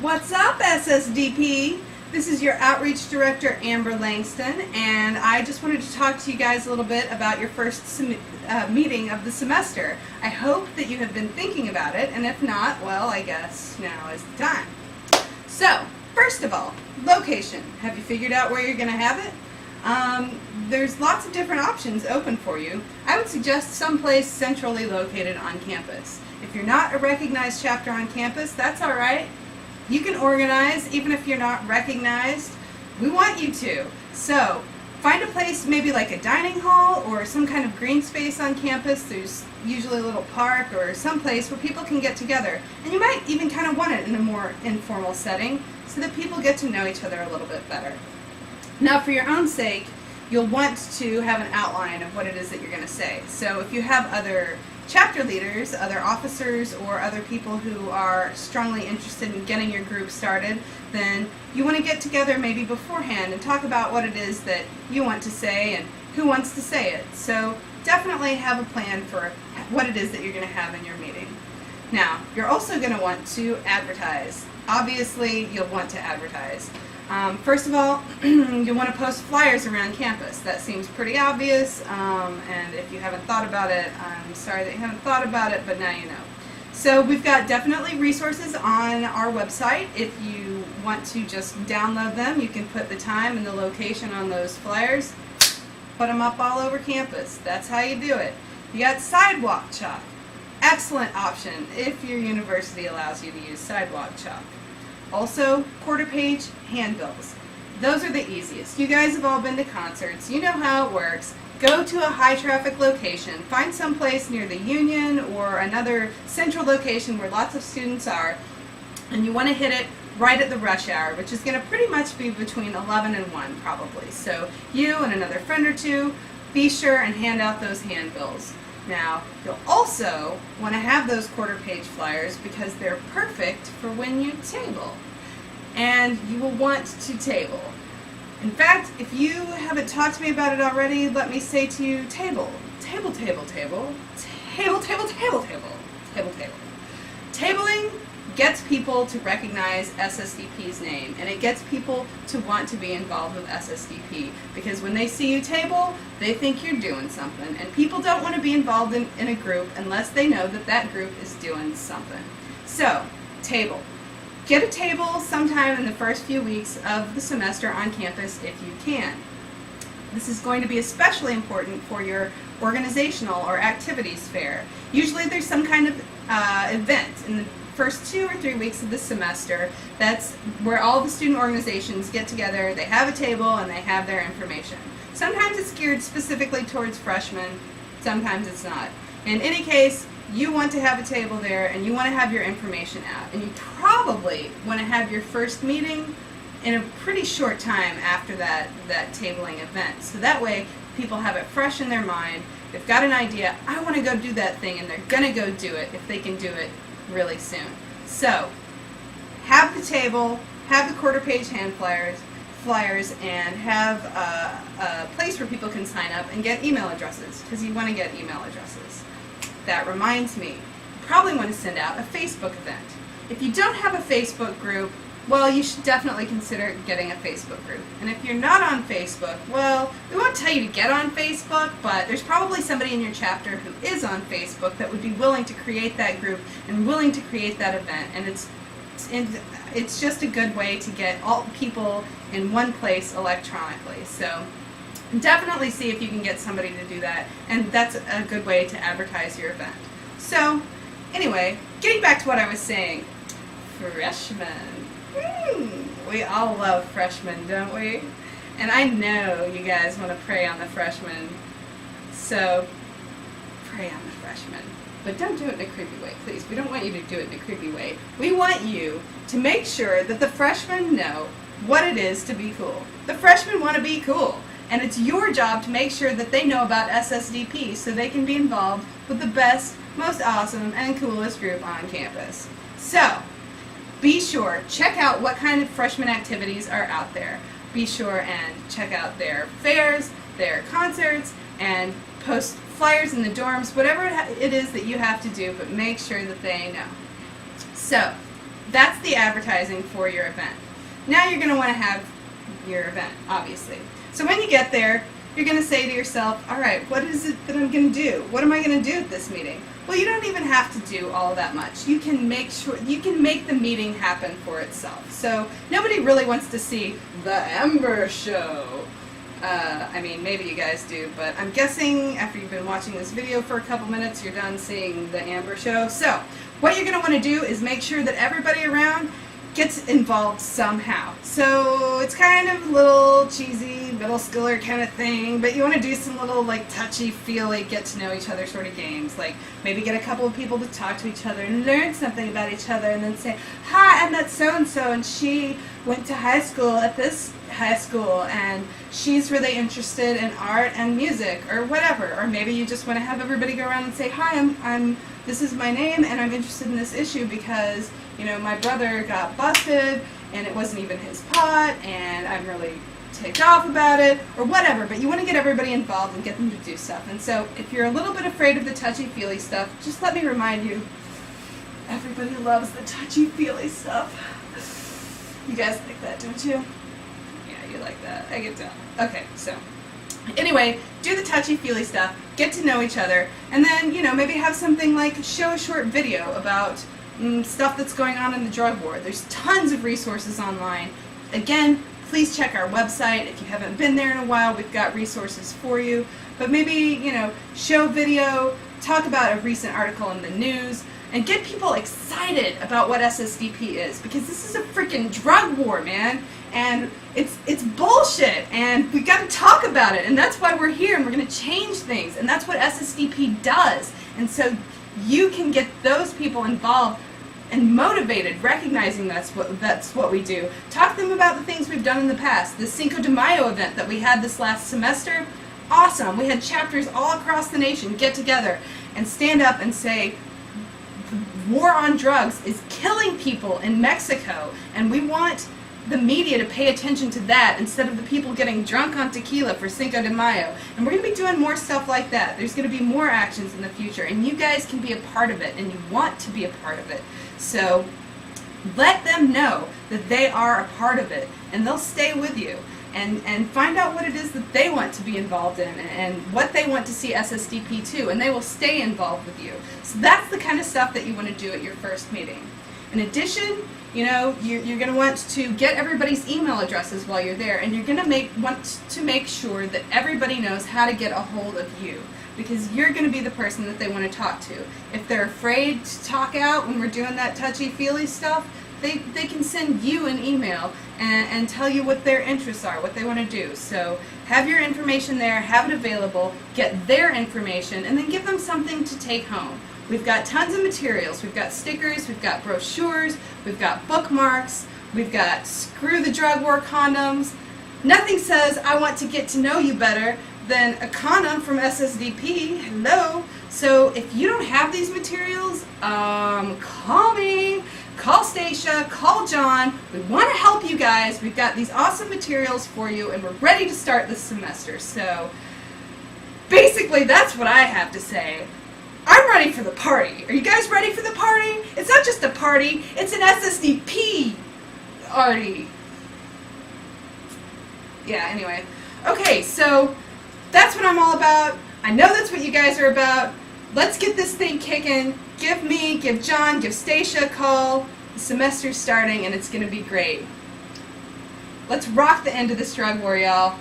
What's up, SSDP? This is your Outreach Director, Amber Langston, and I just wanted to talk to you guys a little bit about your first meeting of the semester. I hope that you have been thinking about it, and if not, well, I guess now is the time. So, first of all, location. Have you figured out where you're going to have it? There's lots of different options open for you. I would suggest someplace centrally located on campus. If you're not a recognized chapter on campus, that's all right. You can organize even if you're not recognized. We want you to. So find a place, maybe like a dining hall or some kind of green space on campus. There's usually a little park or some place where people can get together. And you might even kind of want it in a more informal setting so that people get to know each other a little bit better. Now, for your own sake, you'll want to have an outline of what it is that you're going to say. So if you have other chapter leaders, other officers, or other people who are strongly interested in getting your group started, then you want to get together maybe beforehand and talk about what it is that you want to say and who wants to say it. So definitely have a plan for what it is that you're going to have in your meeting. Now, you're also going to want to advertise. Obviously, you'll want to advertise. First of all, you'll want to post flyers around campus. That seems pretty obvious, and if you haven't thought about it, I'm sorry that you haven't thought about it, but now you know. So we've got definitely resources on our website. If you want to just download them, you can put the time and the location on those flyers, put them up all over campus. That's how you do it. You got sidewalk chalk. Excellent option if your university allows you to use sidewalk chalk. Also, quarter-page handbills. Those are the easiest. You guys have all been to concerts. You know how it works. Go to a high-traffic location. Find some place near the Union or another central location where lots of students are, and you want to hit it right at the rush hour, which is going to pretty much be between 11 and 1 probably. So you and another friend or two, be sure and hand out those handbills. Now, you'll also want to have those quarter-page flyers because they're perfect for when you table. And you will want to table. In fact, if you haven't talked to me about it already, let me say to you, table. Table, table, table. Table, table, table, table. Table, table. Tabling gets people to recognize SSDP's name, and it gets people to want to be involved with SSDP, because when they see you table, they think you're doing something, and people don't want to be involved in a group unless they know that that group is doing something. So, table. Get a table sometime in the first few weeks of the semester on campus if you can. This is going to be especially important for your organizational or activities fair. Usually there's some kind of event in the first 2 or 3 weeks of the semester. That's where all the student organizations get together, they have a table, and they have their information. Sometimes it's geared specifically towards freshmen, sometimes it's not. In any case, you want to have a table there, and you want to have your information out. And you probably want to have your first meeting in a pretty short time after that tabling event. So that way, people have it fresh in their mind. They've got an idea, I want to go do that thing, and they're going to go do it if they can do it really soon. So, have the table, have the quarter-page hand flyers, and have a place where people can sign up and get email addresses, because you want to get email addresses. That reminds me, you probably want to send out a Facebook event. If you don't have a Facebook group, well, you should definitely consider getting a Facebook group. And if you're not on Facebook, well, we won't tell you to get on Facebook, but there's probably somebody in your chapter who is on Facebook that would be willing to create that group and willing to create that event. And it's just a good way to get all people in one place electronically. So definitely see if you can get somebody to do that, and that's a good way to advertise your event. So anyway, getting back to what I was saying, freshmen. We all love freshmen, don't we? And I know you guys want to prey on the freshmen, so prey on the freshmen. But don't do it in a creepy way, please. We don't want you to do it in a creepy way. We want you to make sure that the freshmen know what it is to be cool. The freshmen want to be cool, and it's your job to make sure that they know about SSDP so they can be involved with the best, most awesome, and coolest group on campus. So, be sure, check out what kind of freshman activities are out there. Be sure and check out their fairs, their concerts, and post flyers in the dorms, whatever it is that you have to do, but make sure that they know. So, That's the advertising for your event. Now you're going to want to have your event, obviously. So when you get there, you're going to say to yourself, all right, what is it that I'm going to do? What am I going to do at this meeting? Well, you don't even have to do all that much. You can make the meeting happen for itself. So nobody really wants to see the Amber Show. I mean, maybe you guys do, but I'm guessing after you've been watching this video for a couple minutes, you're done seeing the Amber Show. So what you're going to want to do is make sure that everybody around gets involved somehow. So it's kind of a little cheesy, middle schooler kind of thing, but you want to do some little like touchy-feely, get to know each other sort of games. Like maybe get a couple of people to talk to each other and learn something about each other, and then say, hi, I'm that so-and-so, and she went to high school at this high school, and she's really interested in art and music, or whatever. Or maybe you just want to have everybody go around and say, hi, this is my name, and I'm interested in this issue because, you know, my brother got busted, and it wasn't even his pot, and I'm really ticked off about it, or whatever. But you want to get everybody involved and get them to do stuff. And so if you're a little bit afraid of the touchy-feely stuff, just let me remind you, everybody loves the touchy-feely stuff. You guys like that, don't you? Yeah, you like that. I can tell. Okay, so anyway, do the touchy-feely stuff, get to know each other, and then, you know, maybe have something like show a short video about stuff that's going on in the drug war. There's tons of resources online. Again, please check our website. If you haven't been there in a while, we've got resources for you. But maybe, you know, show video, talk about a recent article in the news, and get people excited about what SSDP is, because this is a freaking drug war, man. And it's bullshit, and we've got to talk about it, and that's why we're here, and we're going to change things, and that's what SSDP does. And so you can get those people involved and motivated, recognizing that's what we do. Talk to them about the things we've done in the past. The Cinco de Mayo event that we had this last semester, awesome. We had chapters all across the nation get together and stand up and say, war on drugs is killing people in Mexico, and we want the media to pay attention to that instead of the people getting drunk on tequila for Cinco de Mayo. And we're going to be doing more stuff like that. There's going to be more actions in the future, and you guys can be a part of it, and you want to be a part of it. So let them know that they are a part of it, and they'll stay with you. And find out what it is that they want to be involved in, and what they want to see SSDP to, and they will stay involved with you. So that's the kind of stuff that you want to do at your first meeting. In addition, you know, you're going to want to get everybody's email addresses while you're there, and you're going to want to make sure that everybody knows how to get a hold of you, because you're going to be the person that they want to talk to. If they're afraid to talk out when we're doing that touchy-feely stuff, they can send you an email and tell you what their interests are, what they want to do. So have your information there, have it available, get their information, and then give them something to take home. We've got tons of materials. We've got stickers, we've got brochures, we've got bookmarks, we've got Screw the Drug War condoms. Nothing says I want to get to know you better than a condom from SSDP. Hello. So if you don't have these materials, call me. Call Stacia, call John. We want to help you guys. We've got these awesome materials for you, and we're ready to start this semester. So basically, that's what I have to say. I'm ready for the party. Are you guys ready for the party? It's not just a party, it's an SSDP party. Yeah, anyway. Okay, so that's what I'm all about. I know that's what you guys are about. Let's get this thing kicking. Give me, give John, give Stacia a call. The semester's starting, and it's going to be great. Let's rock the end of this drug war, y'all.